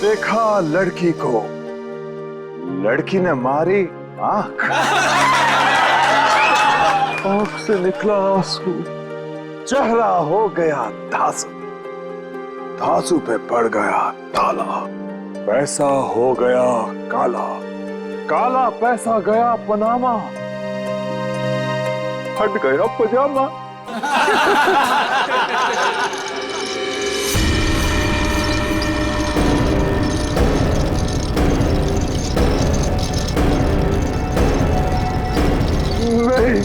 देखा लड़की को, लड़की ने मारी आंख, आंख से निकला आंसू, चेहरा हो गया धांसू, धांसू पे पड़ गया ताला, पैसा हो गया काला, काला पैसा गया पनामा, फट गया पजामा। नहीं,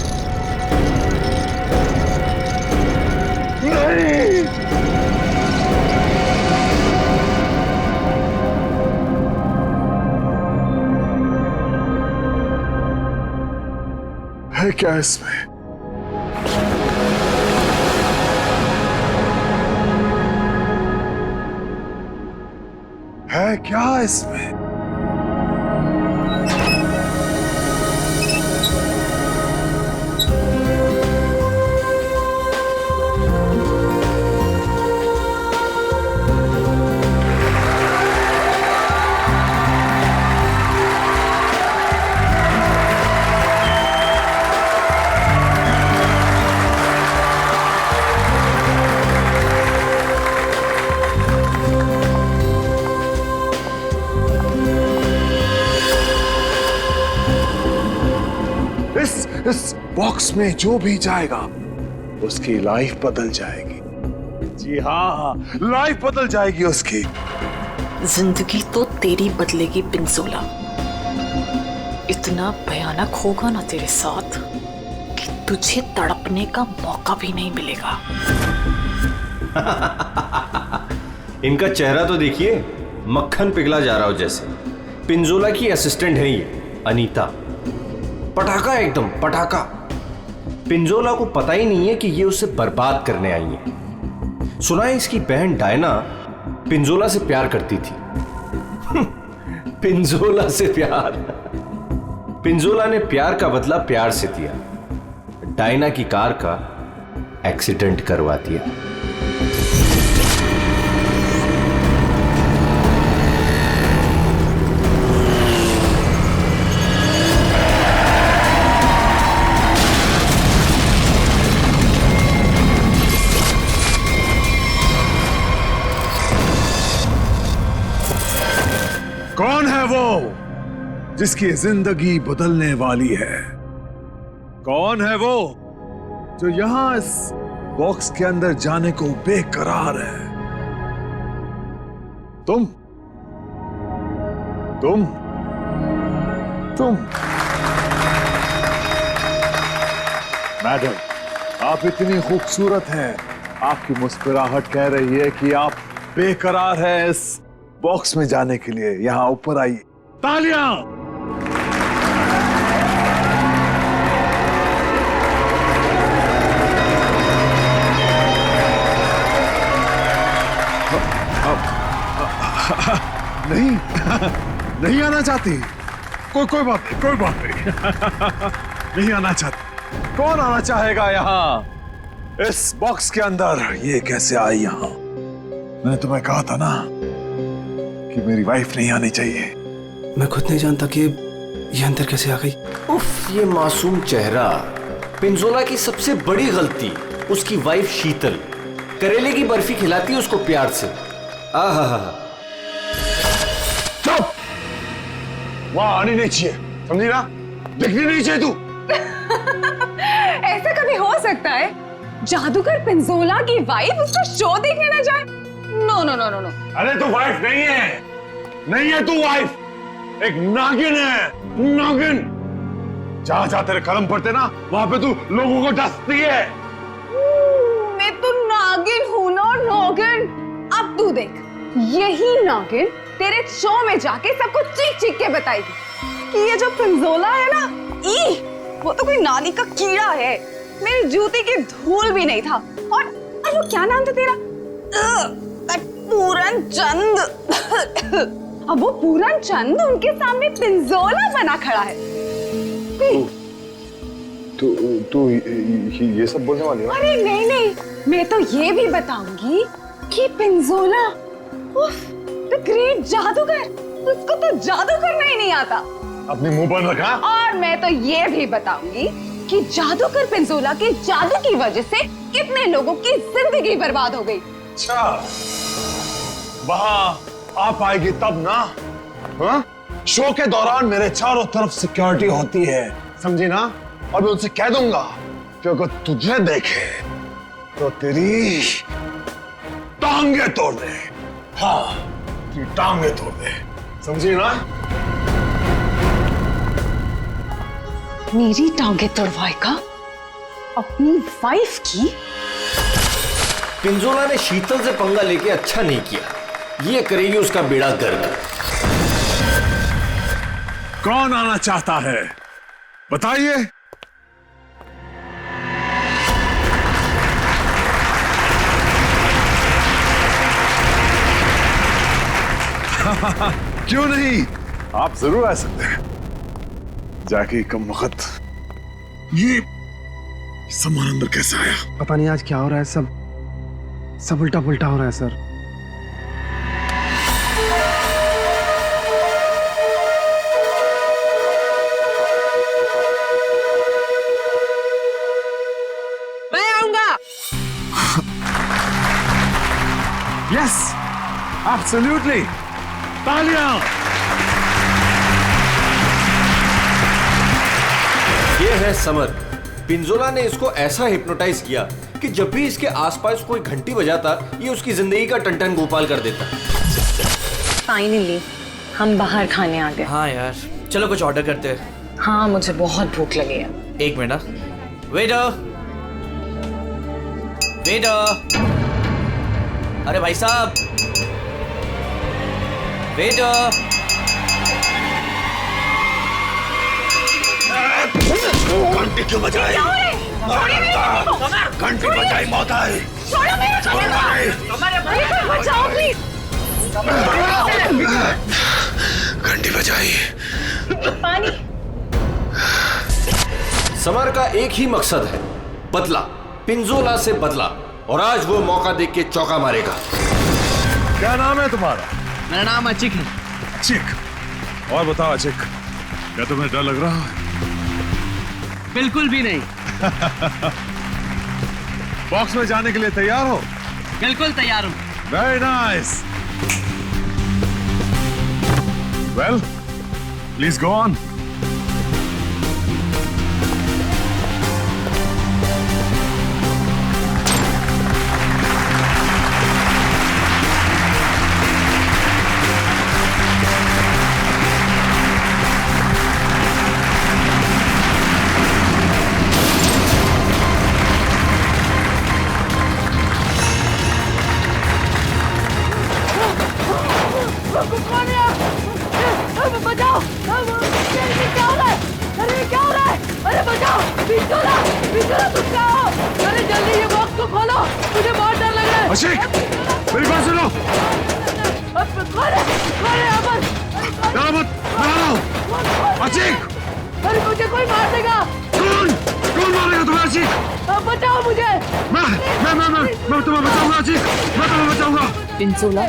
नहीं, है क्या इसमें? है क्या इसमें? इस बॉक्स में जो भी जाएगा उसकी लाइफ बदल जाएगी। जी हाँ, लाइफ बदल जाएगी उसकी। जिंदगी तो तेरी बदलेगी पिंजोला। इतना भयानक होगा ना तेरे साथ कि तुझे तड़पने का मौका भी नहीं मिलेगा। इनका चेहरा तो देखिए, मक्खन पिघला जा रहा हो जैसे। पिंजोला की असिस्टेंट है ये अनीता। पटाखा, एकदम पटाखा। पिंजोला को पता ही नहीं है कि ये उसे बर्बाद करने आई है। सुना है इसकी बहन डायना पिंजोला से प्यार करती थी। पिंजोला से प्यार। पिंजोला ने प्यार का बदला प्यार से दिया। डायना की कार का एक्सीडेंट करवा दिया। कौन है वो जिसकी जिंदगी बदलने वाली है? कौन है वो जो यहां इस बॉक्स के अंदर जाने को बेकरार है? तुम तुम तुम मैडम, आप इतनी खूबसूरत हैं। आपकी मुस्कुराहट कह रही है कि आप बेकरार हैं इस बॉक्स में जाने के लिए। यहां ऊपर आइए। तालियां! नहीं, नहीं आना चाहती। कोई बात नहीं, कोई बात नहीं। नहीं आना चाहती। कौन आना चाहेगा यहां इस बॉक्स के अंदर? ये कैसे आई यहां? मैंने तुम्हें कहा था ना कि मेरी वाइफ नहीं आनी चाहिए। मैं खुद नहीं जानता कि ये अंदर कैसे आ गई। उफ, ये मासूम चेहरा। पिंजोला की सबसे बड़ी गलती उसकी वाइफ शीतल। करेले की बर्फी खिलाती है उसको प्यार से। आहा, चुप! वहां आनी नहीं चाहिए, समझी ना? दिखनी नहीं चाहिए तू। ऐसा कभी हो सकता है जादूगर पिंजोला की वाइफ उसका शो देखने ना जाए? No no no no no. अरे तू वाइफ नहीं है, नहीं है तू वाइफ, एक नागिन है, नागिन। जहां जहां तेरे कदम पड़ते ना वहां पे तू लोगों को डसती है। मैं तो नागिन हूं ना, नागिन। अब तू देख, यही नागिन तेरे शो में जाके सबको चीख चीख के बताएगी कि ये जो पिंजोला है ना, वो तो कोई नाली का कीड़ा है, मेरी जूती की धूल भी नहीं था। और वो क्या नाम था तेरा? पूरन चंद। अब वो पूरन चंद उनके सामने पिंजोला बना खड़ा है। तू ये सब बोलने वाली है? अरे नहीं, मैं तो ये भी बताऊंगी कि पिंजोला उफ, तो ग्रेट जादूगर, उसको तो जादू करना ही नहीं आता। अपने मुंह बंद रखा। और मैं तो ये भी बताऊंगी कि जादूगर पिंजोला के जादू की वजह से कितने लोगों की जिंदगी बर्बाद हो गई। अच्छा, वहां आप आएगी तब ना। हाँ? शो के दौरान मेरे चारों तरफ सिक्योरिटी होती है, समझी ना? और मैं उनसे कह दूंगा कि अगर तुझे देखे तो तेरी टांगे तोड़ दे। हाँ, तेरी टांगे तोड़ दे, समझी ना? मेरी टांगे तोड़वाएगा अपनी वाइफ की? पिंजोला ने शीतल से पंगा लेके अच्छा नहीं किया, ये करेगी उसका बेड़ा गर्क। कौन आना चाहता है बताइए। क्यों नहीं, आप जरूर आ सकते हैं। जाके कम वक्त ये सामान अंदर कैसे आया? पता नहीं आज क्या हो रहा है, सब उल्टा पुल्टा हो रहा है सर। मैं आऊंगा। यस, एब्सोल्युटली, तालियां। ये है समर। पिंजोला ने इसको ऐसा हिप्नोटाइज किया कि जब भी इसके आसपास कोई घंटी बजाता, ये उसकी जिंदगी का टन गोपाल कर देता। फाइनली हम बाहर खाने आ गए। हाँ यार, चलो कुछ ऑर्डर करते हैं। हाँ, मुझे बहुत भूख लगी है। एक मिनट। वेटर, वेटर, अरे भाई साहब, वेटर। घंटी क्यों बजाई? घंटी बजाई मौत आई। बचाओ प्लीज। घंटी बजाई। पानी। समर का एक ही मकसद है, बदला, पिंजोला से बदला। और आज वो मौका देख के चौका मारेगा। क्या नाम है तुम्हारा? मेरा नाम अचिक है। चिक। और बताओ अचिक, क्या तुम्हें डर लग रहा है? बिल्कुल भी नहीं। बॉक्स में जाने के लिए तैयार हो? बिल्कुल तैयार हूँ। Very nice. Well, please go on. बचाओ! क्या हो रहा है? अरे क्या हो रहा है? अरे बचाओ! पिंजोला! पिंजोला तुम क्या हो? अरे जल्दी ये बॉक्स को खोलो, मुझे बहुत डर लग रहा है। अशिक, मेरी बात सुनो। खोले, खोले अमर! डरो मत, मैं आ रहा हूं। अशिक! अरे मुझे कोई मार देगा। कौन मारेगा तुम्हें अशिक? बचाओ मुझे। मैं तुम्हें बचाऊंगा अशिक, मैं तुम्हें बचाऊंगा। पिंजोला,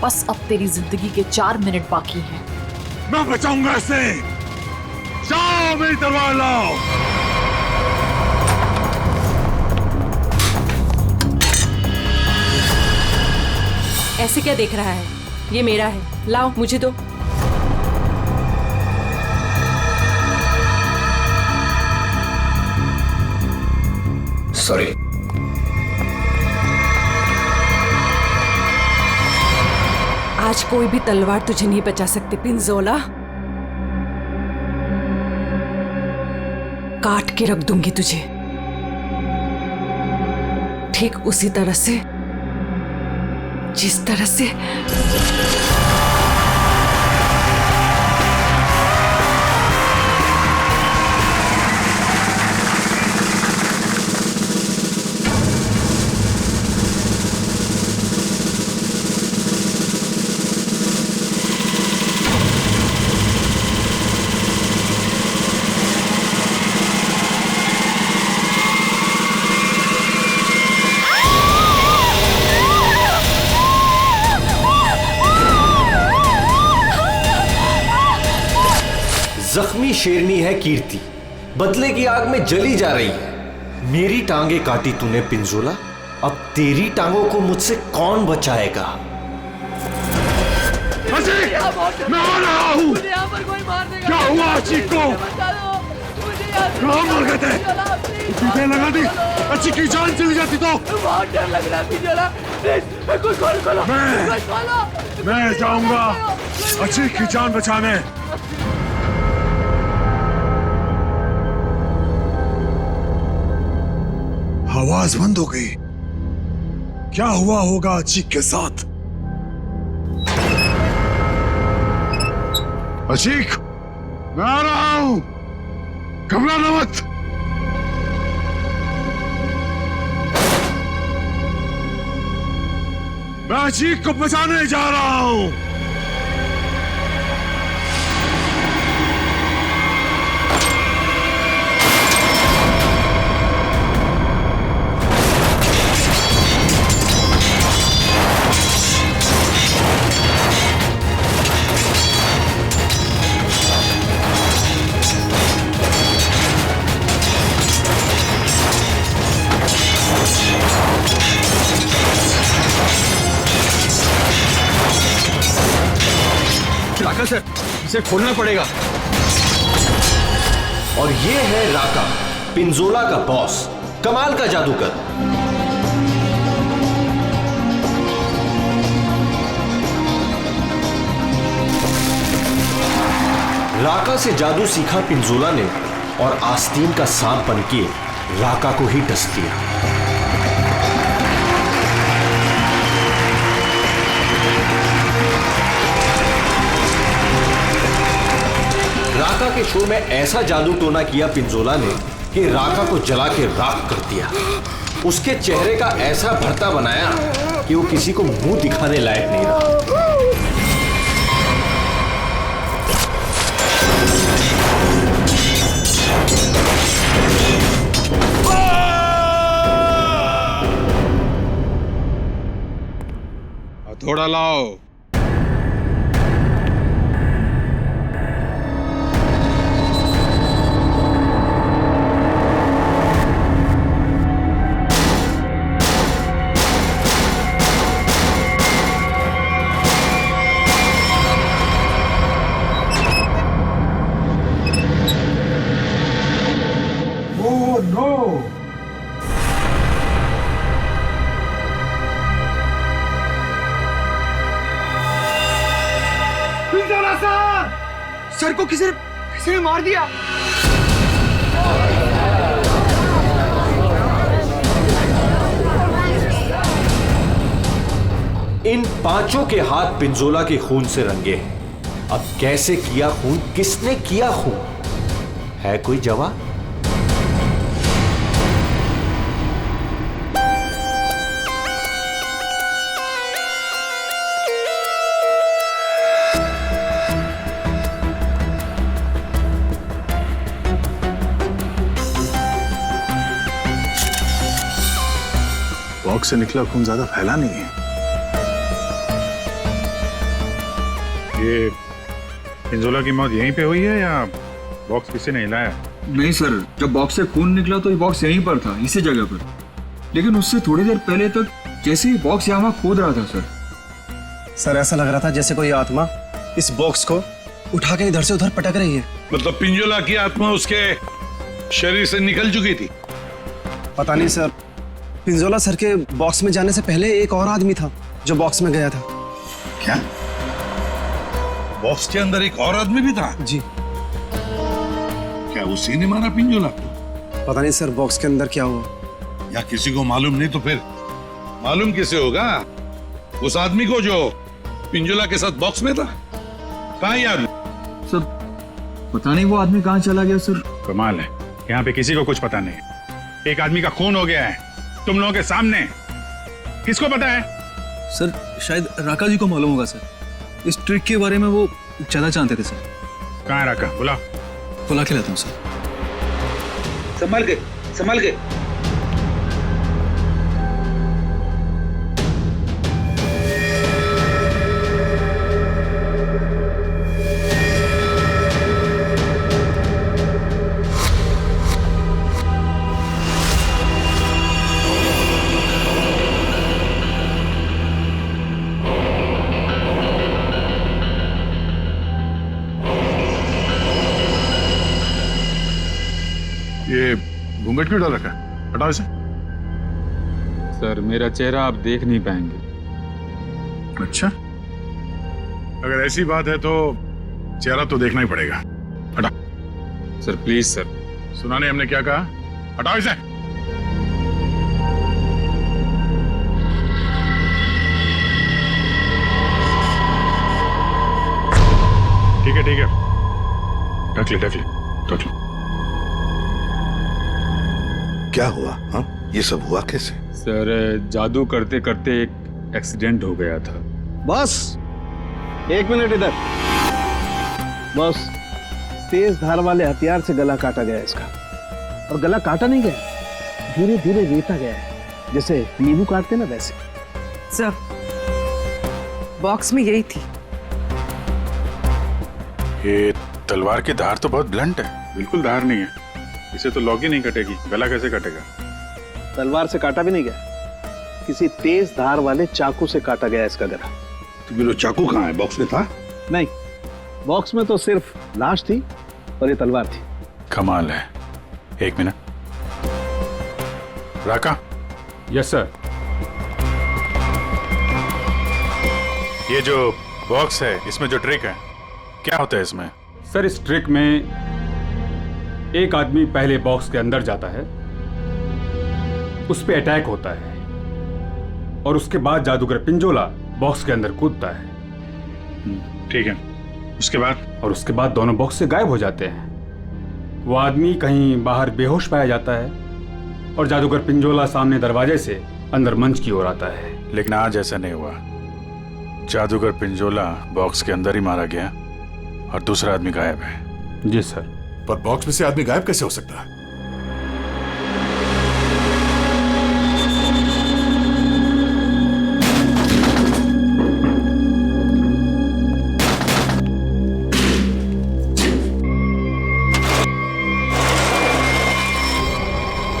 बस अब तेरी जिंदगी के 4 मिनट बाकी हैं। मैं बचाऊंगा इसे। जाओ मेरी तलवार लाओ। ऐसे क्या देख रहा है? ये मेरा है, लाओ मुझे दो। सॉरी। आज कोई भी तलवार तुझे नहीं बचा सकती पिंजोला। काट के रख दूंगी तुझे, ठीक उसी तरह से जिस तरह से असली शेरनी है कीर्ति, बदले की आग में जली जा रही है। मेरी टांगे काटी तूने पिंजोला, अब तेरी टांगों को मुझसे कौन बचाएगा? अजीक, मैं आ रहा हूँ। क्या हुआ अजीक को? कहाँ मर गए थे? टीके लगा दी, अच्छी की जान चली जाती तो। बहुत डर लग रहा है पिंजोला, प्लीज कुछ खोलो। मैं जाऊंगा अजीक की जान बचाने। आवाज बंद हो गई। क्या हुआ होगा अजीक के साथ? अजीक, मैं आ रहा हूं, घबराना मत। मैं अजीक को बचाने जा रहा हूं। राका सर, इसे खोलना पड़ेगा। और ये है राका, पिंजोला का बॉस, कमाल का जादूगर। राका से जादू सीखा पिंजोला ने और आस्तीन का सांप बनके राका को ही डस दिया। राका के शो में ऐसा जादू टोना किया पिंजोला ने कि राका को जला के राख कर दिया। उसके चेहरे का ऐसा भरता बनाया कि वो किसी को मुंह दिखाने लायक नहीं रहा। हथौड़ा लाओ। सर को किसी ने मार दिया। इन पांचों के हाथ पिंजोला के खून से रंगे हैं। अब कैसे किया खून, किसने किया खून, है कोई जवाब? बॉक्स से निकला खून ज्यादा फैला नहीं है। ये पिंजोला की मौत यहीं पे हुई है या बॉक्स किसी ने हिलाया? नहीं सर, जब बॉक्स से खून निकला तो ये बॉक्स यहीं पर था, इसी जगह पर। लेकिन उससे थोड़ी देर पहले तक जैसे ही बॉक्स यहाँ खोद रहा था सर ऐसा लग रहा था जैसे कोई आत्मा इस बॉक्स को उठा के इधर से उधर पटक रही है। मतलब पिंजोला की आत्मा उसके शरीर से निकल चुकी थी? पता नहीं सर, पिंजोला सर के बॉक्स में जाने से पहले एक और आदमी था जो बॉक्स में गया था। क्या बॉक्स के अंदर एक और आदमी भी था? जी। क्या उसी ने मारा पिंजोला को? पता नहीं सर बॉक्स के अंदर क्या हुआ। या किसी को मालूम नहीं तो फिर मालूम किसे होगा? उस आदमी को जो पिंजोला के साथ बॉक्स में था। कहाँ ये आदमी? सर पता नहीं वो आदमी कहाँ चला गया सर। कमाल है, यहाँ पे किसी को कुछ पता नहीं। एक आदमी का खून हो गया है तुम लोगों के सामने, किसको पता है? सर शायद राका जी को मालूम होगा सर, इस ट्रिक के बारे में वो ज्यादा जानते थे सर। कहाँ है राका? बुला के लाता हूँ सर। संभल के, संभल के। घूंघट क्यों डाल रखा है? हटाओ इसे। सर मेरा चेहरा आप देख नहीं पाएंगे। अच्छा, अगर ऐसी बात है तो चेहरा तो देखना ही पड़ेगा। हटा। Sir please sir. सुना नहीं हमने क्या कहा? हटाओ इसे। ठीक है ठीक है, ढक ले ढक ले ढक ले। क्या हुआ? हाँ, ये सब हुआ कैसे? सर जादू करते करते एक एक्सीडेंट हो गया था। बॉस, 1 मिनट इधर। बॉस, तेज धार वाले हथियार से गला काटा गया इसका, और गला काटा नहीं गया, धीरे धीरे रेता गया है, जैसे नींबू काटते ना वैसे। सर, बॉक्स में यही थी। ये तलवार की धार तो बहुत ब्लंट है। बिल्कुल धार नहीं है, इसे तो लॉक ही नहीं कटेगी। गला कैसे कटेगा? तलवार से काटा भी नहीं गया, किसी तेज धार वाले चाकू से काटा गया इसका गला। तो वो चाकू कहाँ है? बॉक्स में था? नहीं, बॉक्स में तो सिर्फ लाश थी और ये तलवार थी। कमाल है। 1 मिनट। राका, यस सर। ये जो बॉक्स है, इसमें जो ट्रिक है, क्या होता है इसमें? सर इस ट्रिक में एक आदमी पहले बॉक्स के अंदर जाता है, उस पे अटैक होता है, और उसके बाद जादूगर पिंजोला बॉक्स के अंदर कूदता है। ठीक है, उसके बाद? और उसके बाद दोनों बॉक्स से गायब हो जाते हैं। वो आदमी कहीं बाहर बेहोश पाया जाता है, और जादूगर पिंजोला सामने दरवाजे से अंदर मंच की ओर आता है। लेकिन आज ऐसा नहीं हुआ। जादूगर पिंजोला बॉक्स के अंदर ही मारा गया और दूसरा आदमी गायब है। जी सर। पर बॉक्स में से आदमी गायब कैसे हो सकता है?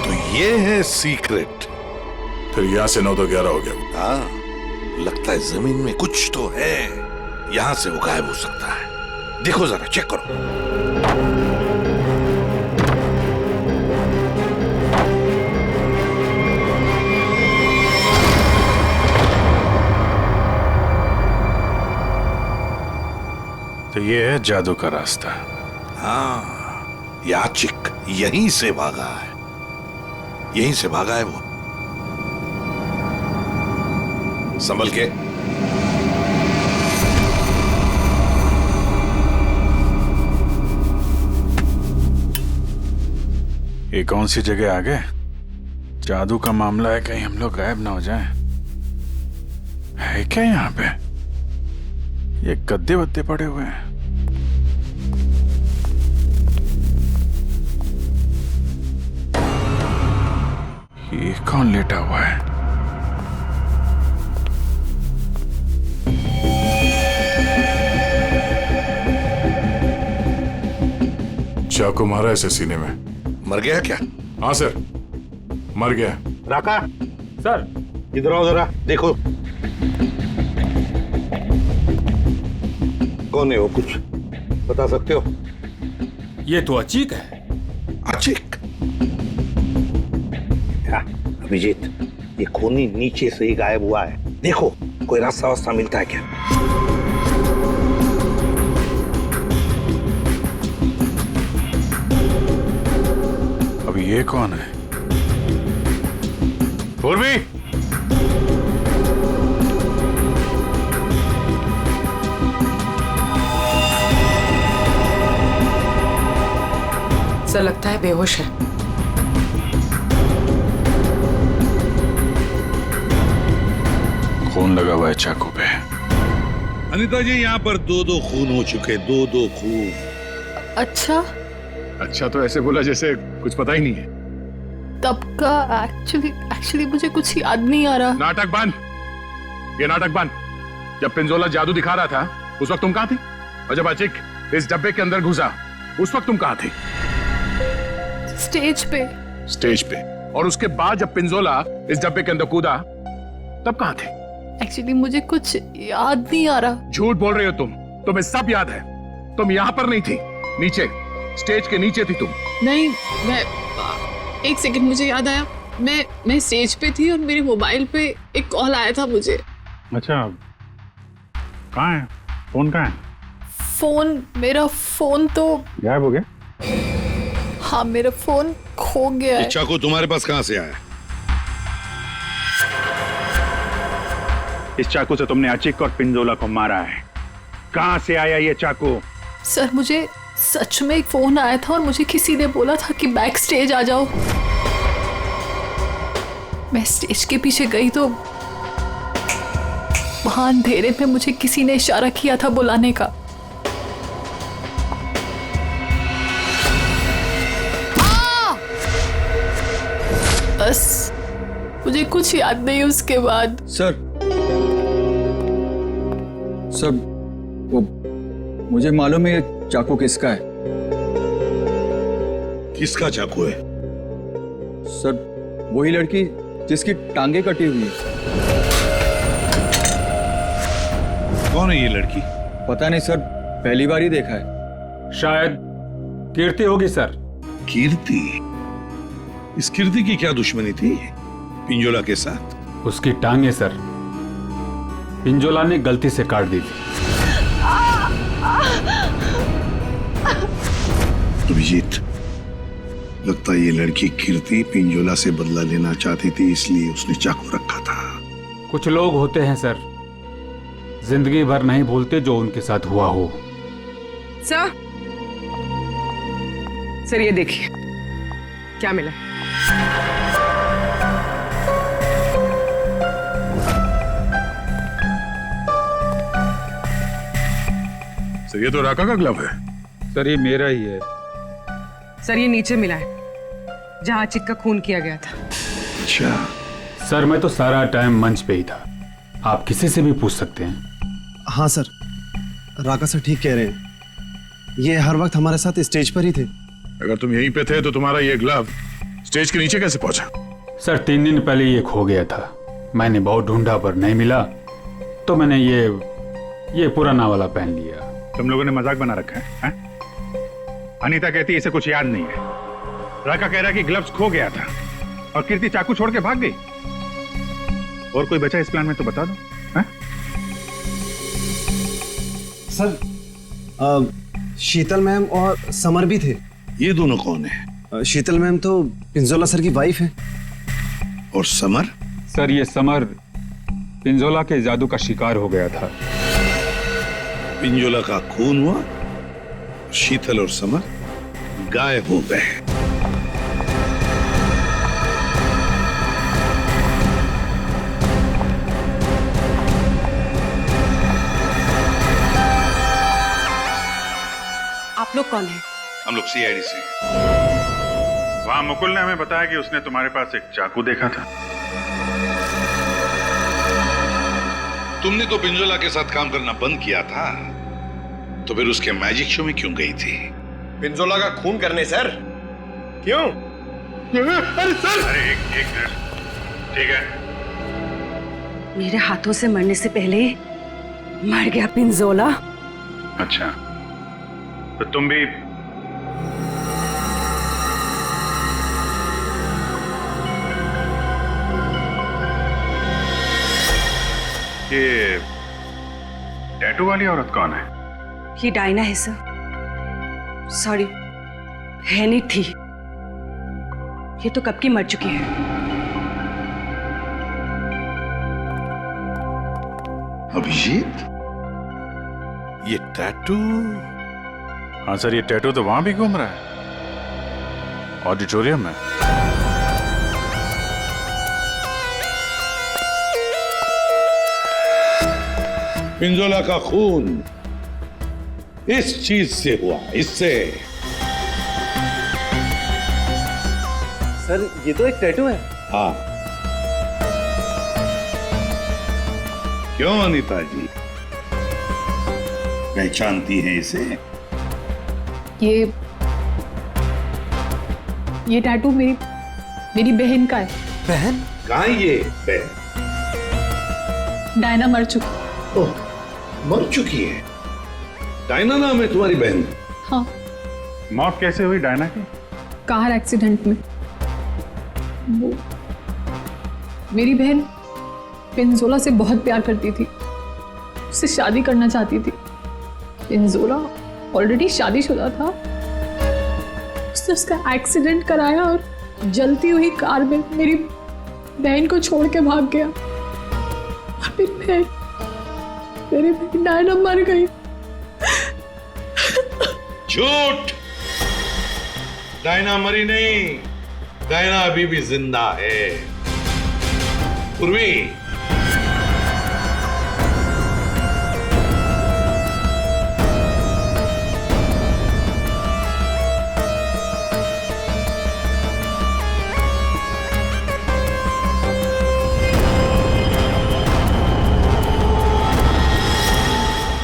तो ये है सीक्रेट। फिर यहाँ से 9 तो 11 हो गया। हाँ, लगता है जमीन में कुछ तो है, यहां से वो गायब हो सकता है। देखो जरा, चेक करो। तो ये है जादू का रास्ता। हाँ, याचिक यहीं से भागा है, यहीं से भागा है वो। संभल के। ये कौन सी जगह आ गए? जादू का मामला है, कहीं हम लोग गायब ना हो जाएं। है क्या यहाँ पे? ये गद्दे वद्दे पड़े हुए हैं। ये कौन लेटा हुआ है? चाकू मारा ऐसे सीने में। मर गया क्या? हाँ सर, मर गया। राका, सर इधर आओ जरा, देखो कौन है वो, कुछ बता सकते हो? ये तो अचीक है। अचीक? क्या अभिजीत, ये खूनी नीचे से ही गायब हुआ है। देखो कोई रास्ता वास्ता मिलता है क्या? अब ये कौन है? पूर्वी, सर लगता है बेहोश है। खून लगा हुआ है चाकू पे। अनीता जी, यहाँ पर 2-2 खून हो चुके, 2-2 खून। अच्छा, अच्छा तो ऐसे बोला जैसे कुछ पता ही नहीं है। तब का एक्चुअली मुझे कुछ याद नहीं आ रहा। नाटक बंद, ये नाटक बंद। जब पिंजोला जादू दिखा रहा था उस वक्त तुम कहाँ थी? और जब अचीक इस डब्बे के अंदर घुसा उस वक्त तुम कहाँ थी? स्टेज पे। स्टेज पे। और उसके बाद जब पिंजोला इस डब्बे के अंदर कूदा तब कहाँ थे? एक्चुअली मुझे कुछ याद नहीं आ रहा। झूठ बोल रही हो तुम, तुम्हें सब याद है। तुम यहाँ पर नहीं थी, नीचे स्टेज के नीचे थी तुम। नहीं, मैं एक सेकंड, मुझे याद आया, मैं स्टेज पे थी और मेरे मोबाइल पे एक कॉल आया था मुझे। अच्छा, कहाँ है फोन? कहाँ है मेरा फोन तो गायब हो गया? हाँ, मेरा फोन खो गया है। चाकू तुम्हारे पास कहाँ से आया? इस चाकू से तुमने अचिक और पिंजोला को मारा है। कहाँ से आया ये चाकू? सर, मुझे सच में एक फोन आया था और मुझे किसी ने बोला था कि बैक स्टेज आ जाओ। मैं स्टेज के पीछे गई तो वहां अंधेरे में मुझे किसी ने इशारा किया था बुलाने का। बस मुझे कुछ याद नहीं उसके बाद। सर वो मुझे मालूम है ये चाकू किसका है। किसका चाकू है? सर वही लड़की जिसकी टांगे कटी हुई है। कौन है ये लड़की? पता नहीं सर, पहली बार ही देखा है। शायद कीर्ति होगी सर। कीर्ति? इस कीर्ति की क्या दुश्मनी थी पिंजोला के साथ? उसकी टांगे सर पिंजोला ने गलती से काट दी थी। अभिजीत, लगता है ये लड़की कीर्ति पिंजोला से बदला लेना चाहती थी, इसलिए उसने चाकू रखा था। कुछ लोग होते हैं सर, जिंदगी भर नहीं भूलते जो उनके साथ हुआ हो। सर ये देखिए क्या मिला। सर ये तो राका का ग्लव है। सर ये मेरा ही है। सर ये नीचे मिला है जहां अचिक का खून किया गया था। अच्छा सर, मैं तो सारा टाइम मंच पे ही था, आप किसी से भी पूछ सकते हैं। हाँ सर, राका सर ठीक कह रहे हैं, ये हर वक्त हमारे साथ स्टेज पर ही थे। अगर तुम यहीं पे थे तो तुम्हारा ये ग्लव स्टेज के नीचे कैसे पहुंचा? सर 3 दिन पहले ये खो गया था, मैंने बहुत ढूंढा पर नहीं मिला, तो मैंने ये पुराना वाला पहन लिया। तुम लोगों ने मजाक बना रखा है? अनीता कहती है इसे कुछ याद नहीं है, राका कह रहा है कि ग्लव्स खो गया था और कीर्ति चाकू छोड़ के भाग गई। और कोई बचा इस प्लान में तो बता दो। सर शीतल मैम और समर भी थे। ये दोनों कौन है? शीतल मैम तो पिंजोला सर की वाइफ है। और समर? सर ये समर पिंजोला के जादू का शिकार हो गया था। पिंजोला का खून हुआ, शीतल और समर गायब हो गए। आप लोग कौन हैं? हम लोग सीआईडी से। वहां मुकुल ने हमें बताया कि उसने तुम्हारे पास एक चाकू देखा था। तुमने तो पिंजोला के साथ काम करना बंद किया था, तो फिर उसके मैजिक शो में क्यों गई थी? पिंजोला का खून करने सर। क्यों? अरे सर! अरे एक मिनट, ठीक है। मेरे हाथों से मरने से पहले मर गया पिंजोला। अच्छा, तो तुम भी ये टैटू वाली औरत कौन है? ये डायना है सर। सॉरी, है नहीं थी, ये तो कब की मर चुकी है। अभिजीत, ये टैटू? हाँ सर, ये टैटू तो वहां भी घूम रहा है, ऑडिटोरियम में। पिंजोला का खून इस चीज से हुआ, इससे। सर ये तो एक टैटू है। हाँ, क्यों अनीता जी, पहचानती हैं इसे? ये टैटू मेरी बहन का है। बहन? कहाँ है ये बहन? डायना मर चुकी। ओह, मर चुकी है? डायना नाम है तुम्हारी बहन? हाँ। मौत कैसे हुई डायना की? कार एक्सीडेंट में। वो मेरी बहन पिंजोला से बहुत प्यार करती थी, उससे शादी करना चाहती थी। पिंजोला ऑलरेडी शादीशुदा था। उसने उसका एक्सीडेंट कराया और जलती हुई कार में मेरी बहन को छोड़ के भाग गया। और मेरी बहन डायना मर गई। झूठ! डायना मरी नहीं, डायना अभी भी जिंदा है। पूर्वी,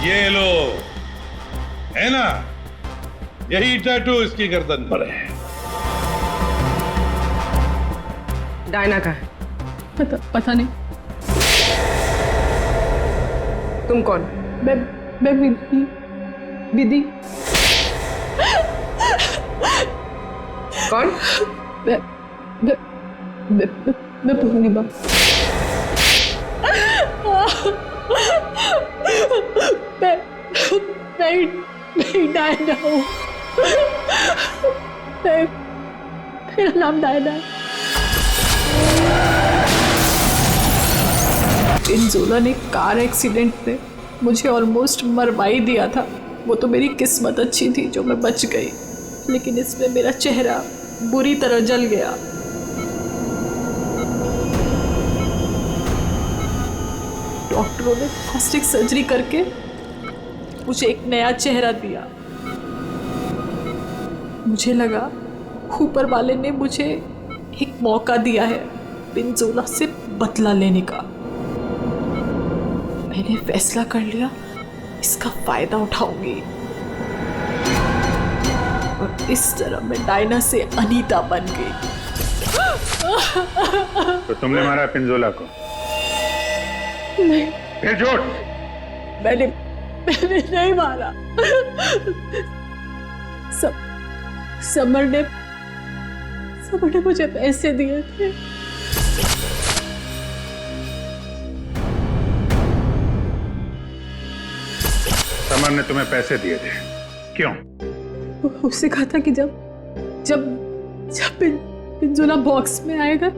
ये लो, है ना, यही टैटू इसकी गर्दन पर है। डायना का है? पता नहीं। तुम कौन? मैं विधि। कौन? मैं पूर्णिमा। मैं डायना हूँ। मेरा नाम डायना है। पिंजोला ने कार एक्सीडेंट में मुझे ऑलमोस्ट मरवा ही दिया था। वो तो मेरी किस्मत अच्छी थी जो मैं बच गई, लेकिन इसमें मेरा चेहरा बुरी तरह जल गया। डॉक्टरों ने प्लास्टिक सर्जरी करके मुझे एक नया चेहरा दिया। मुझे लगा ऊपर वाले ने मुझे एक मौका दिया है पिंजोला से बदला लेने का। मैंने फैसला कर लिया, इसका फायदा उठाऊंगी और इस तरह मैं डायना से अनीता बन गई। तो तुमने मारा पिंजोला को? नहीं। फिर झूठ? मैंने नहीं मारा। समर ने मुझे पैसे दिए थे। समर ने तुम्हें पैसे दिए थे? क्यों? उससे कहा था कि जब पिंजोला बॉक्स में आएगा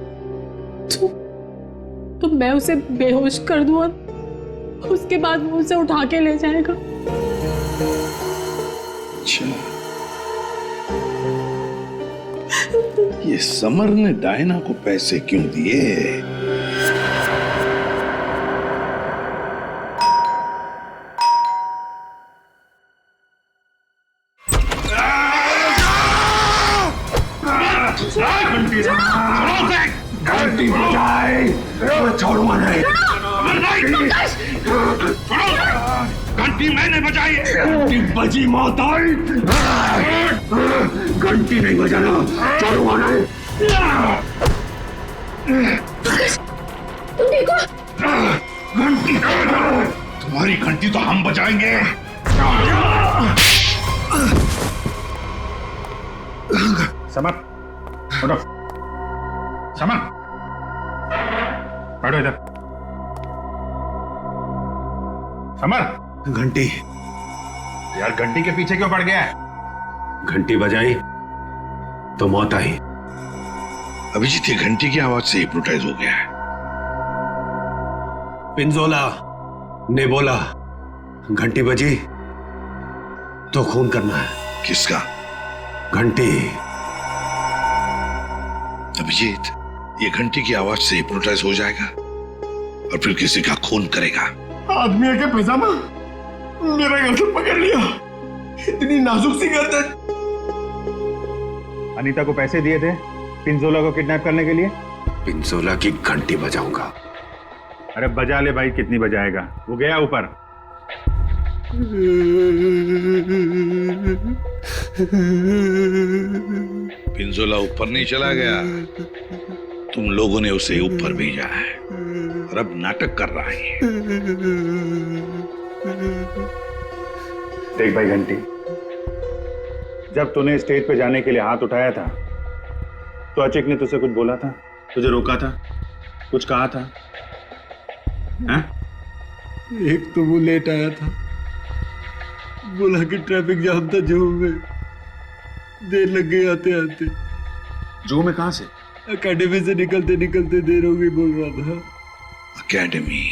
तो मैं उसे बेहोश कर दूं और उसके बाद वो उसे उठा के ले जाएगा। अच्छा, ये समर ने डायना को पैसे क्यों दिए? घंटी बजाए, छोड़ो नहीं। घंटी मैंने बजाई। घंटी बजी मौत आई। घंटी नहीं बजाना, छोड़ो नहीं। तुम देखो, घंटी तुम्हारी घंटी तो हम बजाएंगे। समर, उठो। समर, बैठो इधर। समर, घंटी यार घंटी के पीछे क्यों पड़ गया है? घंटी बजाई तो मौत आई। अभिजीत ये घंटी की आवाज से हिप्नोटाइज हो गया है। पिंजोला ने बोला घंटी बजी तो खून करना है। किसका? घंटी। अभिजीत ये घंटी की आवाज से हिप्नोटाइज हो जाएगा और फिर किसी का खून करेगा। आदमी के पैजामा मेरा गर्दन पकड़ लिया। इतनी नाजुक सी गर्दन। अनीता को पैसे दिए थे पिंजोला को किडनैप करने के लिए? पिंजोला की घंटी बजाऊंगा। अरे बजा ले भाई, कितनी बजाएगा? वो गया ऊपर। पिंजोला ऊपर नहीं चला गया, तुम लोगों ने उसे ऊपर भेजा है और अब नाटक कर रहा है। देख भाई घंटी, जब तूने स्टेज पे जाने के लिए हाथ उठाया था तो अचिक ने तुझसे कुछ बोला था? तुझे रोका था, कुछ कहा था? हैं? एक तो वो लेट आया था, बोला कि ट्रैफिक जाम था जू में, देर लग गई आते आते। जू में कहां से? एकेडमी से निकलते निकलते देर हो गई बोल रहा था। एकेडमी,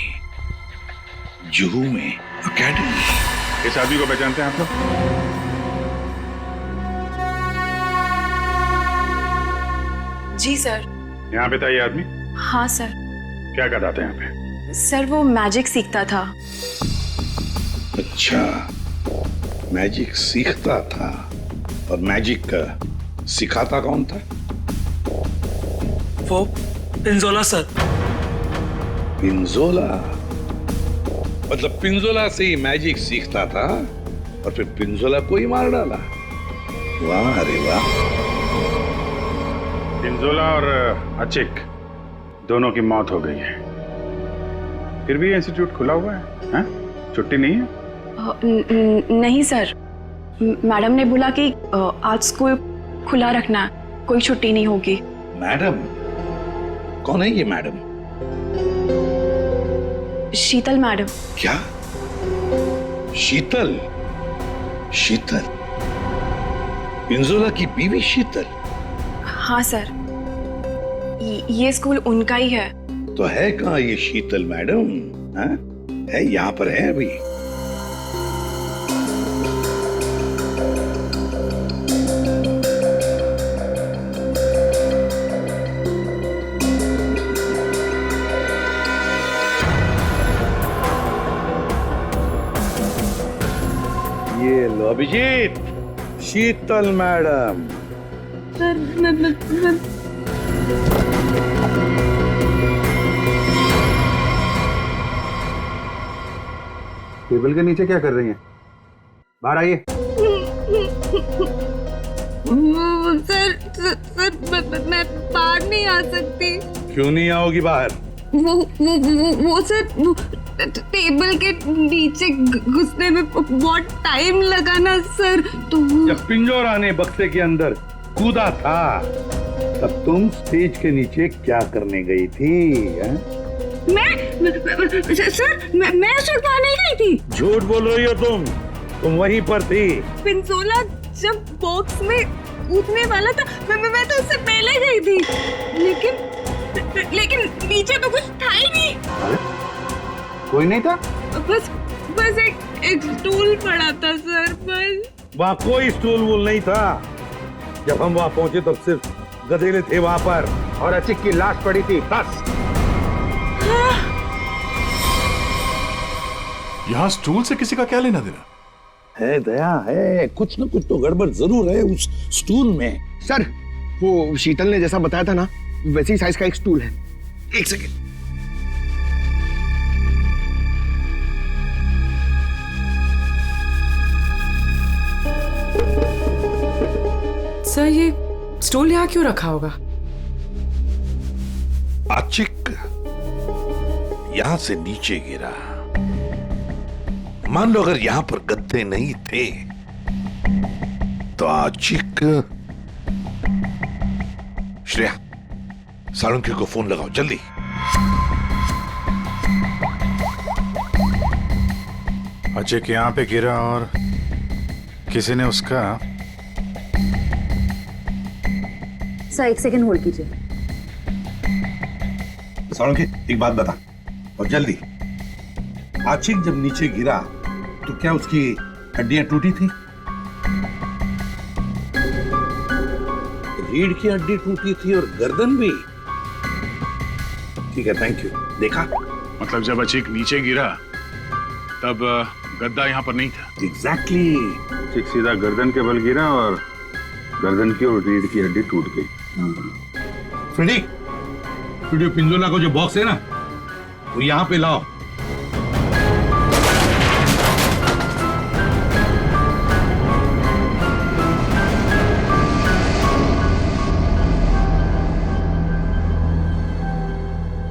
जुहू में एकेडमी। इस आदमी को पहचानते हैं आप लोग? जी सर। यहाँ पे था ये आदमी? हाँ सर। क्या कर रहा था यहाँ पे? सर वो मैजिक सीखता था। अच्छा, मैजिक सीखता था। और मैजिक सिखाता कौन था? वो पिंजोला सर। पिंजोला? मतलब पिंजोला से ही मैजिक सीखता था और फिर पिंजोला को ही मार डाला। वाह अरे वाह। पिंजोला और अचिक दोनों की मौत हो गई है, फिर भी इंस्टीट्यूट खुला हुआ है? छुट्टी नहीं है? नहीं सर, मैडम ने बोला कि आज स्कूल खुला रखना, कोई छुट्टी नहीं होगी। मैडम? कौन है ये मैडम? शीतल मैडम। क्या? शीतल? शीतल पिंजोला की बीवी शीतल? हाँ सर, ये स्कूल उनका ही है। तो है कहाँ ये शीतल मैडम? है यहाँ पर है अभी? ये लो अभिजीत, शीतल मैडम। टेबल के नीचे क्या कर रही हैं? बाहर आइए। सर मैं बाहर नहीं आ सकती। क्यों नहीं आओगी बाहर? वो सर टेबल के नीचे घुसने में बहुत टाइम लगा ना सर, तो जब पिंजोरा ने बक्से के अंदर कूदा था तब तुम स्टेज के नीचे क्या करने गई थी? मैं छुड़वा नहीं गई थी। झूठ बोल रही हो तुम वहीं पर थी। पिंजोला जब बॉक्स में कूदने वाला था मैं तो उससे पहले गई थी, लेकिन नीचे तो कुछ था ही नहीं। कोई नहीं था? बस एक स्टूल पड़ा था सर, बस। वहाँ कोई स्टूल वूल नहीं था। जब हम वहाँ पहुंचे तब सिर्फ गधेले थे वहाँ पर और अचिक की लाश पड़ी थी, बस। यहाँ स्टूल से किसी का क्या लेना देना? है दया है, कुछ न कुछ तो गड़बड़ जरूर है उस स्टूल में। सर वो शीतल ने जैसा बताया था ना, वैसी साइज का एक स्टूल है। एक सेकेंड। सर ये स्टूल यहाँ क्यों रखा होगा? अचिक यहां से नीचे गिरा। मान लो अगर यहां पर गद्दे नहीं थे तो अचिक। श्रेया, सालुंखे को फोन लगाओ जल्दी। अचिक यहाँ पे गिरा और किसी ने उसका। सर एक सेकंड होल्ड कीजिए। सालुंखे एक बात बता और जल्दी। आशिक जब नीचे गिरा तो क्या उसकी हड्डियां टूटी थी? रीढ़ की हड्डी टूटी थी और गर्दन भी। ठीक है, थैंक यू। देखा? मतलब जब अचिक नीचे गिरा तब गद्दा यहाँ पर नहीं था। एग्जैक्टली। अचिक सीधा गर्दन के बल गिरा और गर्दन की और रीढ़ की हड्डी टूट गई। फ्रेडी, स्टूडियो पिंजोला को जो बॉक्स है ना, वो यहाँ पे लाओ।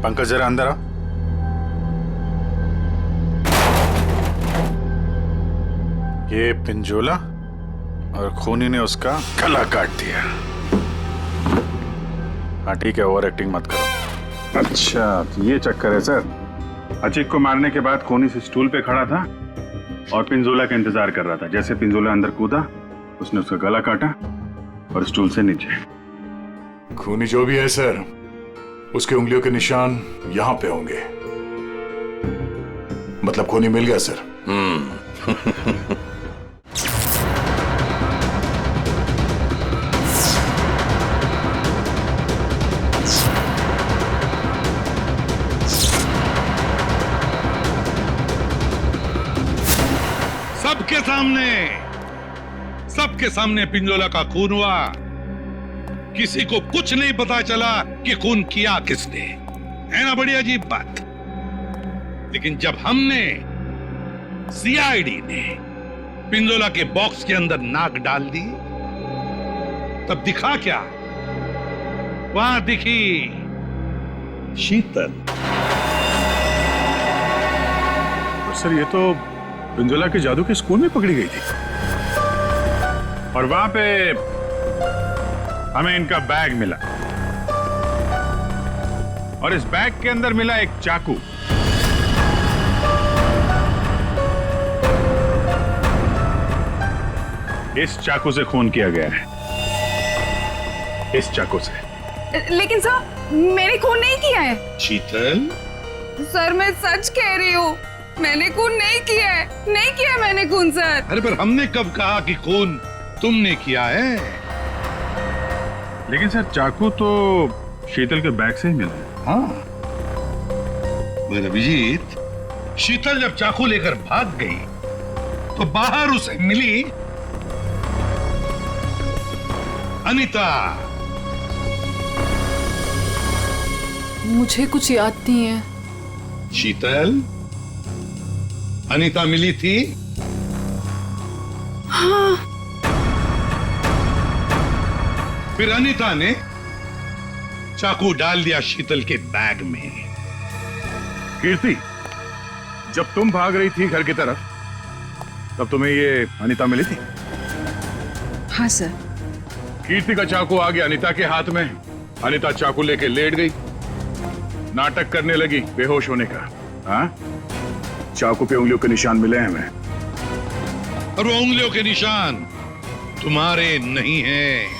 पंकज जरा अंदर आ। ये पिंजोला और खूनी ने उसका गला काट दिया। हाँ ठीक है, ओवर एक्टिंग मत करो। अच्छा तो ये चक्कर है सर। अचीक को मारने के बाद खूनी से स्टूल पे खड़ा था और पिंजोला का इंतजार कर रहा था। जैसे पिंजोला अंदर कूदा, उसने उसका गला काटा और स्टूल से नीचे। खूनी जो भी है सर, उसके उंगलियों के निशान यहां पे होंगे। मतलब खूनी मिल गया सर। सबके सामने पिंजोला का खून हुआ। किसी को कुछ नहीं पता चला कि खून किया किसने। है ना बड़ी अजीब बात। लेकिन जब हमने, सीआईडी ने पिंजोला के बॉक्स के अंदर नाक डाल दी, तब दिखा क्या? वहां दिखी शीतल। सर ये तो पिंजोला के जादू के स्कूल में पकड़ी गई थी। और वहां पे हमें इनका बैग मिला और इस बैग के अंदर मिला एक चाकू। इस चाकू से खून किया गया है, इस चाकू से। लेकिन सर मैंने खून नहीं किया है। शीतल, सर मैं सच कह रही हूँ, मैंने खून नहीं किया है, नहीं किया मैंने खून सर। अरे पर हमने कब कहा कि खून तुमने किया है? लेकिन सर चाकू तो शीतल के बैग से ही मिला है। हाँ मगर अभिजीत, शीतल जब चाकू लेकर भाग गई तो बाहर उसे मिली अनीता। मुझे कुछ याद नहीं है। शीतल, अनीता मिली थी? हाँ। फिर अनीता ने चाकू डाल दिया शीतल के बैग में। कीर्ति, जब तुम भाग रही थी घर की तरफ, तब तुम्हें ये अनीता मिली थी? हाँ सर। कीर्ति का चाकू आ गया अनीता के हाथ में। अनीता चाकू लेके लेट गई, नाटक करने लगी बेहोश होने का। हाँ, चाकू पे उंगलियों के निशान मिले हैं हमें। और वो उंगलियों के निशान तुम्हारे नहीं हैं।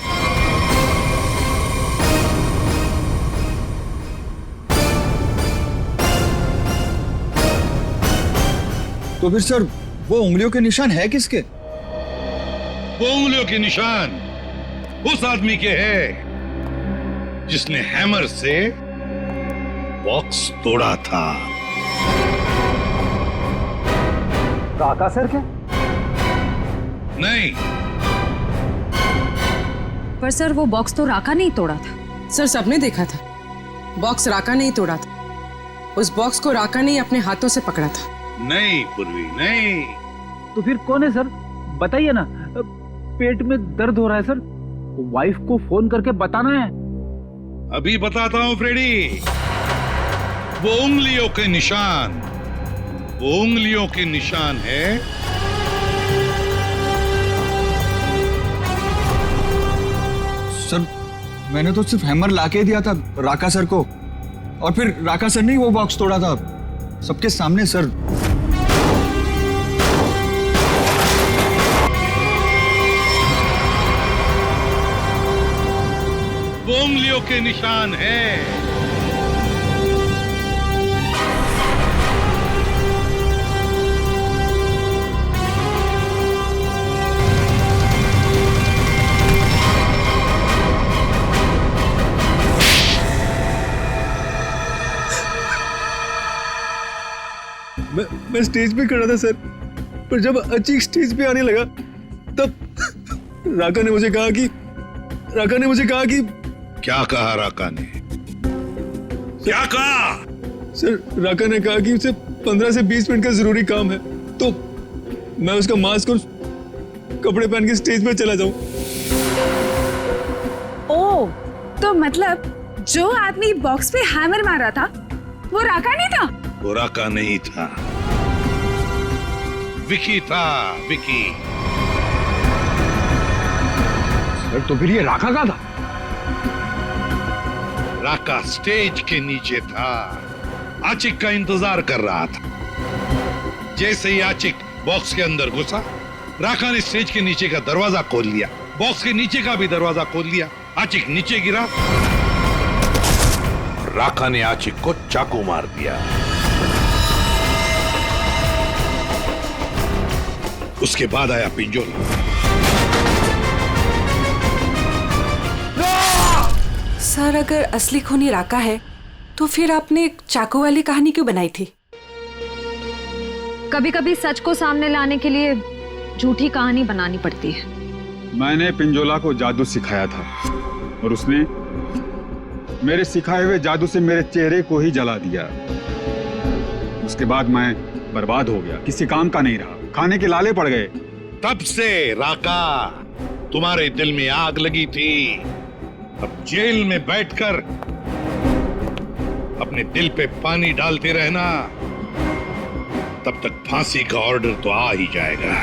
तो फिर सर वो उंगलियों के निशान है किसके? वो उंगलियों के निशान उस आदमी के हैं जिसने हैमर से बॉक्स तोड़ा था। राका सर क्या? नहीं। पर सर वो बॉक्स तो राका नहीं तोड़ा था। सर सबने देखा था, बॉक्स राका नहीं तोड़ा था। उस बॉक्स को राका ने अपने हाथों से पकड़ा था। नहीं पूर्वी, नहीं। तो फिर कौन है सर? बताइए ना। पेट में दर्द हो रहा है सर, वाइफ को फोन करके बताना है। अभी बताता हूं फ्रेडी। वो उंगलियों के निशान, वो उंगलियों के निशान है सर। मैंने तो सिर्फ हैमर लाके दिया था राका सर को, और फिर राका सर ने ही वो बॉक्स तोड़ा था सबके सामने सर। वो उंगलियों के निशान है। मैं स्टेज पे खड़ा था सर, पर जब अचीक स्टेज पे आने लगा तब राका ने मुझे कहा कि क्या कहा राका ने? क्या कहा? सर राका ने कहा कि उसे 15 से 20 मिनट का जरूरी काम है, तो मैं उसका मास्क और कपड़े पहन के स्टेज पे चला जाऊं। ओ, तो मतलब जो आदमी बॉक्स पे हैमर मारा था वो राका नहीं था? वो राका नहीं था, विकी था, विकी। सर तो फिर ये राका का था? राका स्टेज के नीचे था, आचिक का इंतजार कर रहा था। जैसे ही आचिक बॉक्स के अंदर घुसा, राका ने स्टेज के नीचे का दरवाजा खोल लिया, बॉक्स के नीचे का भी दरवाजा खोल लिया। आचिक नीचे गिरा, राका ने आचिक को चाकू मार दिया। उसके बाद आया पिंजोला। सर, अगर असली खूनी राका है तो फिर आपने चाकू वाली कहानी क्यों बनाई थी? कभी कभी सच को सामने लाने के लिए झूठी कहानी बनानी पड़ती है। मैंने पिंजोला को जादू सिखाया था और उसने मेरे सिखाए हुए जादू से मेरे चेहरे को ही जला दिया। उसके बाद मैं बर्बाद हो गया, किसी काम का नहीं रहा, खाने के लाले पड़ गए। तब से राका तुम्हारे दिल में आग लगी थी। अब जेल में बैठकर अपने दिल पे पानी डालते रहना, तब तक फांसी का ऑर्डर तो आ ही जाएगा।